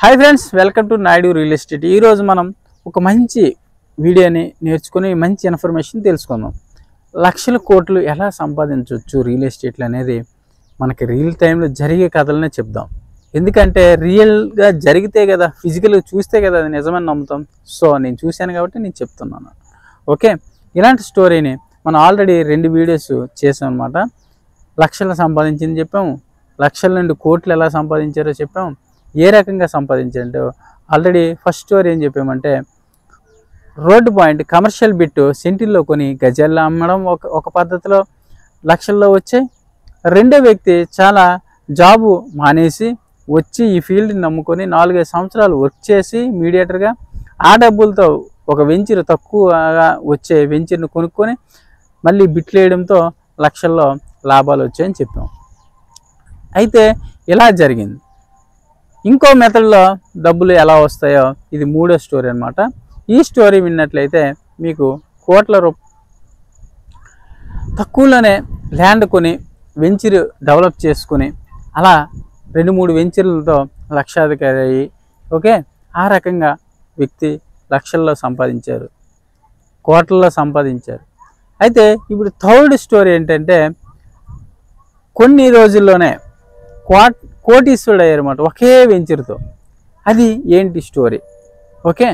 Hi friends, welcome to Naidu real estate. ఈరోజు మనం ఒక మంచి వీడియోని నేర్చుకుని మంచి ఇన్ఫర్మేషన్ తెలుసుకుందాం. లక్షల కోట్లు ఎలా సంపాదించవచ్చు రియల్ ఎస్టేట్లు అనేది మనకి రియల్ టైంలో జరిగే కథలనే చెప్దాం. ఎందుకంటే రియల్గా జరిగితే కదా, ఫిజికల్గా చూస్తే కదా అది నిజమని నమ్ముతాం. సో నేను చూశాను కాబట్టి నేను చెప్తున్నాను. ఓకే, ఇలాంటి స్టోరీని మనం ఆల్రెడీ 2 వీడియోస్ చేసాం అనమాట. లక్షలు సంపాదించింది చెప్పాము, లక్షల నుండి కోట్లు ఎలా సంపాదించారో చెప్పాము, ఏ రకంగా సంపాదించారంటే ఆల్రెడీ ఫస్ట్ స్టోరీ ఏం చెప్పామంటే రోడ్డు పాయింట్ కమర్షియల్ బిట్ సెంటిల్లో కొని గజాల్లో అమ్మడం ఒక పద్ధతిలో లక్షల్లో వచ్చాయి. రెండో వ్యక్తి చాలా జాబు మానేసి వచ్చి ఈ ఫీల్డ్ని నమ్ముకొని 4-5 సంవత్సరాలు వర్క్ చేసి మీడియేటర్గా ఆ డబ్బులతో ఒక వెంచర్ తక్కువగా వచ్చే వెంచర్ని కొనుక్కొని మళ్ళీ బిట్లు వేయడంతో లక్షల్లో లాభాలు వచ్చాయని చెప్పాం. అయితే ఇలా జరిగింది. ఇంకో మెథడ్లో డబ్బులు ఎలా వస్తాయో ఇది మూడో స్టోరీ అనమాట. ఈ స్టోరీ విన్నట్లయితే మీకు కోట్ల తక్కువలోనే ల్యాండ్ కొని వెంచర్ డెవలప్ చేసుకుని అలా 2-3 వెంచర్లతో లక్షాధికారి అయ్యి ఓకే ఆ రకంగా వ్యక్తి లక్షల్లో సంపాదించారు, కోట్లలో సంపాదించారు. అయితే ఇప్పుడు థర్డ్ స్టోరీ ఏంటంటే కొన్ని రోజుల్లోనే కోటీశ్వరుడు అయ్యారన్నమాట ఒకే వెంచర్తో. అది ఏంటి స్టోరీ? ఓకే,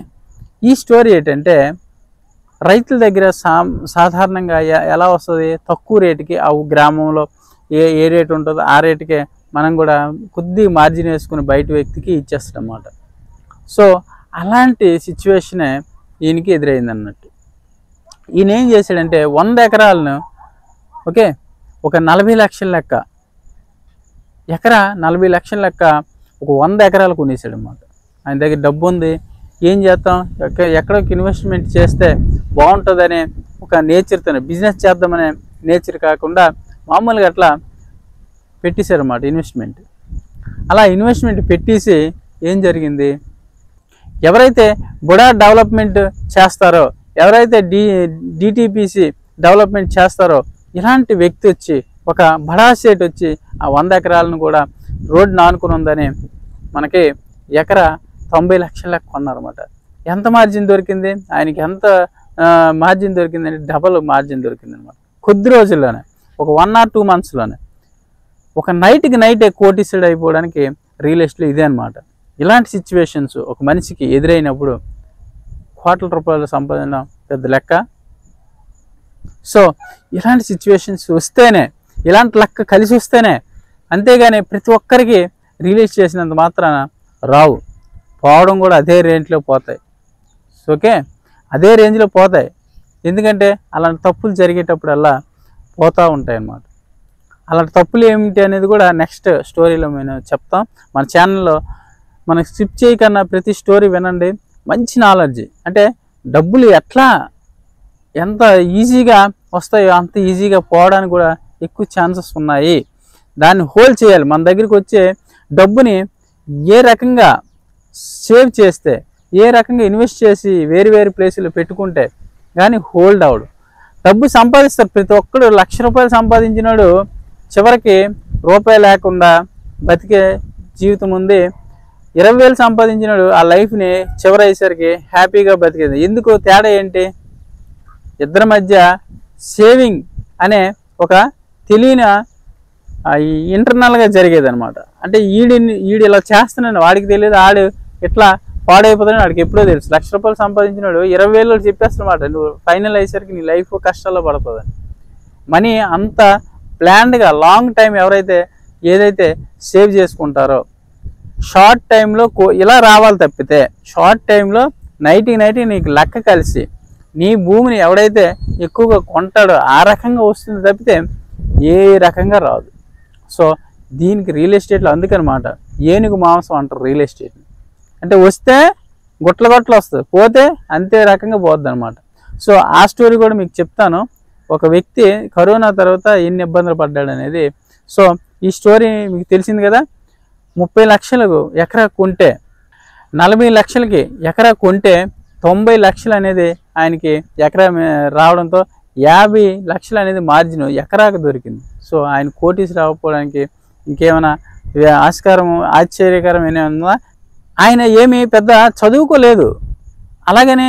ఈ స్టోరీ ఏంటంటే రైతుల దగ్గర సాధారణంగా ఎలా వస్తుంది, తక్కువ రేటుకి ఆ గ్రామంలో ఏ రేటు ఉంటుందో ఆ రేటుకే మనం కూడా కొద్దిగా మార్జిన్ వేసుకుని బయట వ్యక్తికి ఇచ్చేస్తాం అన్నమాట. సో అలాంటి సిచ్యువేషనే ఈయనకి ఎదురైంది అన్నట్టు. ఈయన ఏం చేశాడంటే 100 ఎకరాలను ఓకే ఒక 40 లక్షల లెక్క, ఎకరా 40 లక్షల లెక్క ఒక 100 ఎకరాలు కొనేసాడు అన్నమాట. ఆయన దగ్గర డబ్బు ఉంది, ఏం చేస్తాం, ఎక్కడొక ఇన్వెస్ట్మెంట్ చేస్తే బాగుంటుందనే ఒక నేచర్తోనే బిజినెస్ చేద్దామనే నేచర్ కాకుండా మామూలుగా అట్లా పెట్టేశారు అన్నమాట ఇన్వెస్ట్మెంట్. అలా ఇన్వెస్ట్మెంట్ పెట్టేసి ఏం జరిగింది, ఎవరైతే బుడా డెవలప్మెంట్ చేస్తారో, ఎవరైతే డిటిపిసి డెవలప్మెంట్ చేస్తారో ఇలాంటి వ్యక్తి వచ్చి ఒక బడా సేట్ వచ్చి ఆ 100 ఎకరాలను కూడా రోడ్డు ఆనుకుని ఉందని మనకి ఎకరా 90 లక్షల లెక్క కొన్నారన్నమాట. ఎంత మార్జిన్ దొరికింది ఆయనకి, ఎంత మార్జిన్ దొరికిందంటే డబల్ మార్జిన్ దొరికింది అనమాట. కొద్ది రోజుల్లోనే ఒక 1 or 2 monthsలోనే ఒక నైట్కి నైటే కోటీశ్వరుడు అయిపోవడానికి రియల్ ఎస్టేట్లో ఇదే అనమాట. ఇలాంటి సిచ్యువేషన్స్ ఒక మనిషికి ఎదురైనప్పుడు కోట్ల రూపాయల సంపాదన పెద్ద లెక్క. సో ఇలాంటి సిచ్యువేషన్స్ వస్తేనే, ఇలాంటి లెక్క కలిసి వస్తేనే, అంతేగాని ప్రతి ఒక్కరికి రిలీజ్ చేసినంత మాత్రాన రావు, పోవడం కూడా అదే రేంజ్లో పోతాయి. ఓకే, అదే రేంజ్లో పోతాయి. ఎందుకంటే అలాంటి తప్పులు జరిగేటప్పుడల్లా పోతూ ఉంటాయి అన్నమాట. అలాంటి తప్పులు ఏమిటి అనేది కూడా నెక్స్ట్ స్టోరీలో మేము చెప్తాం. మన ఛానల్లో మనకు స్కిప్ చేయకన్నా ప్రతి స్టోరీ వినండి. మంచి నాలెడ్జ్, అంటే డబ్బులు ఎట్లా ఎంత ఈజీగా వస్తాయో అంత ఈజీగా పోవడానికి కూడా ఎక్కువ ఛాన్సెస్ ఉన్నాయి. దాన్ని హోల్డ్ చేయాలి. మన దగ్గరికి వచ్చే డబ్బుని ఏ రకంగా సేవ్ చేస్తే, ఏ రకంగా ఇన్వెస్ట్ చేసి వేరు ప్లేసులు పెట్టుకుంటే కానీ హోల్డ్ అవడు. డబ్బు సంపాదిస్తారు ప్రతి ఒక్కడు. 1,00,000 రూపాయలు సంపాదించినాడు చివరికి రూపాయి లేకుండా బతికే జీవితం ఉంది. 20,000 సంపాదించినాడు ఆ లైఫ్ని చివరి అయ్యేసరికి హ్యాపీగా బతికేది. ఎందుకు తేడా ఏంటి? ఇద్దరి మధ్య సేవింగ్ అనే ఒక తెలియని ఇంటర్నల్గా జరిగేది అనమాట. అంటే ఈడు ఇలా చేస్తున్నాడు వాడికి తెలియదు, ఆడు ఇట్లా పాడైపోతున్నాడు వాడికి ఎప్పుడో తెలుసు. 1,00,000 రూపాయలు సంపాదించినాడు 20,000 చెప్పేస్తున్నమాట, నువ్వు ఫైనల్ అయ్యేసరికి నీ లైఫ్ కష్టాల్లో పడిపోదని. మనీ అంత ప్లాన్డ్గా లాంగ్ టైం ఎవరైతే ఏదైతే సేవ్ చేసుకుంటారో షార్ట్ టైంలో ఇలా రావాలి తప్పితే, షార్ట్ టైంలో నైట్కి నీకు లెక్క కలిసి నీ భూమిని ఎవడైతే ఎక్కువగా కొంటాడో ఆ రకంగా వస్తుంది తప్పితే ఏ రకంగా రాదు. సో దీనికి రియల్ ఎస్టేట్లో అందుకనమాట ఏనుగు మాంసం అంటారు రియల్ ఎస్టేట్ని. అంటే వస్తే గుట్ల వస్తుంది, పోతే అంతే రకంగా పోద్ది అనమాట. సో ఆ స్టోరీ కూడా మీకు చెప్తాను. ఒక వ్యక్తి కరోనా తర్వాత ఎన్ని ఇబ్బందులు పడ్డాడు అనేది. సో ఈ స్టోరీ మీకు తెలిసింది కదా. 30 లక్షలకు ఎకరా కొంటే, 40 లక్షలకి ఎకరా కొంటే 90 లక్షలు అనేది ఆయనకి ఎకరా రావడంతో 50 లక్షలు అనేది మార్జిన్ ఎకరాకు దొరికింది. సో ఆయన కోటీస్ రాకపోవడానికి ఇంకేమైనా ఆశ్చర్యకరం ఏమైనా ఆయన ఏమి పెద్ద చదువుకోలేదు, అలాగనే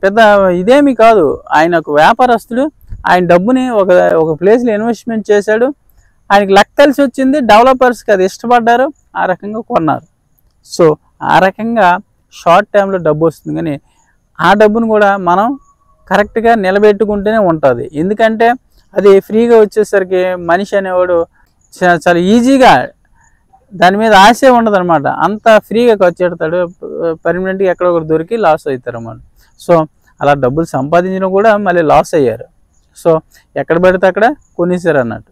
పెద్ద ఇదేమి కాదు. ఆయన ఒక వ్యాపారస్తుడు. ఆయన డబ్బుని ఒక ప్లేస్లో ఇన్వెస్ట్మెంట్ చేశాడు. ఆయనకి లక్ కలిసి వచ్చింది, డెవలపర్స్కి అది ఇష్టపడ్డారు, ఆ రకంగా కొన్నారు. సో ఆ రకంగా షార్ట్ టైంలో డబ్బు వస్తుంది, కానీ ఆ డబ్బును కూడా మనం కరెక్ట్గా నిలబెట్టుకుంటూనే ఉంటుంది. ఎందుకంటే అది ఫ్రీగా వచ్చేసరికి మనిషి అనేవాడు చాలా ఈజీగా దాని మీద ఆశే ఉండదు అనమాట. అంత ఫ్రీగా ఖర్చు పెడతాడు, పర్మనెంట్గా ఎక్కడో ఒకటి దొరికి లాస్ అవుతారు అన్నమాట. సో అలా డబ్బులు సంపాదించడం కూడా మళ్ళీ లాస్ అయ్యారు. సో ఎక్కడ పడితే అక్కడ కొనేసారు అన్నట్టు.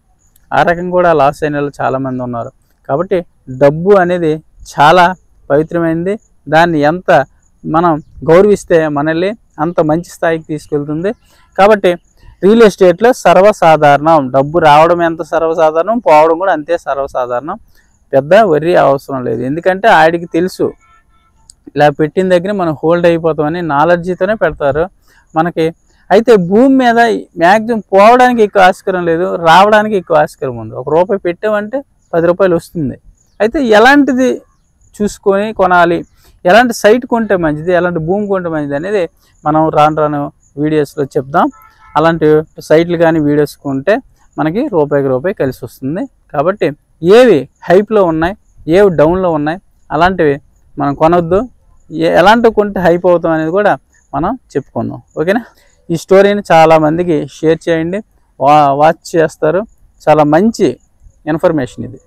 ఆ రకంగా కూడా లాస్ అయిన వాళ్ళు చాలామంది ఉన్నారు. కాబట్టి డబ్బు అనేది చాలా పవిత్రమైనది. దాన్ని ఎంత మనం గౌరవిస్తే మనల్ని అంత మంచి స్థాయికి తీసుకెళ్తుంది. కాబట్టి రియల్ ఎస్టేట్లో సర్వసాధారణం. డబ్బు రావడం ఎంత సర్వసాధారణం, పోవడం కూడా అంతే సర్వసాధారణం. పెద్ద వర్రీ అవసరం లేదు. ఎందుకంటే ఆడికి తెలుసు ఇలా పెట్టిన దగ్గర మనం హోల్డ్ అయిపోతామని నాలెడ్జ్తోనే పెడతారు మనకి. అయితే భూమి మీద మ్యాక్సిమం పోవడానికి ఎక్కువ ఆస్కారం లేదు, రావడానికి ఎక్కువ ఆస్కారం ఉంది. ₹1 పెట్టామంటే ₹10 వస్తుంది. అయితే ఎలాంటిది చూసుకొని కొనాలి, ఎలాంటి సైట్ కొంటే మంచిది, ఎలాంటి భూమి కొంటే మంచిది అనేది మనం రాను వీడియోస్లో చెప్దాం. అలాంటి సైట్లు కానీ వీడియోస్ కొంటే మనకి ₹1 కలిసి వస్తుంది. కాబట్టి ఏవి హైప్లో ఉన్నాయి, ఏవి డౌన్లో ఉన్నాయి, అలాంటివి మనం కొనొద్దు. ఎలాంటివి కొంటే హైప్ అవుతాం అనేది కూడా మనం చెప్పుకుందాం. ఓకేనా? ఈ స్టోరీని చాలామందికి షేర్ చేయండి, వాచ్ చేస్తారు. చాలా మంచి ఇన్ఫర్మేషన్ ఇది.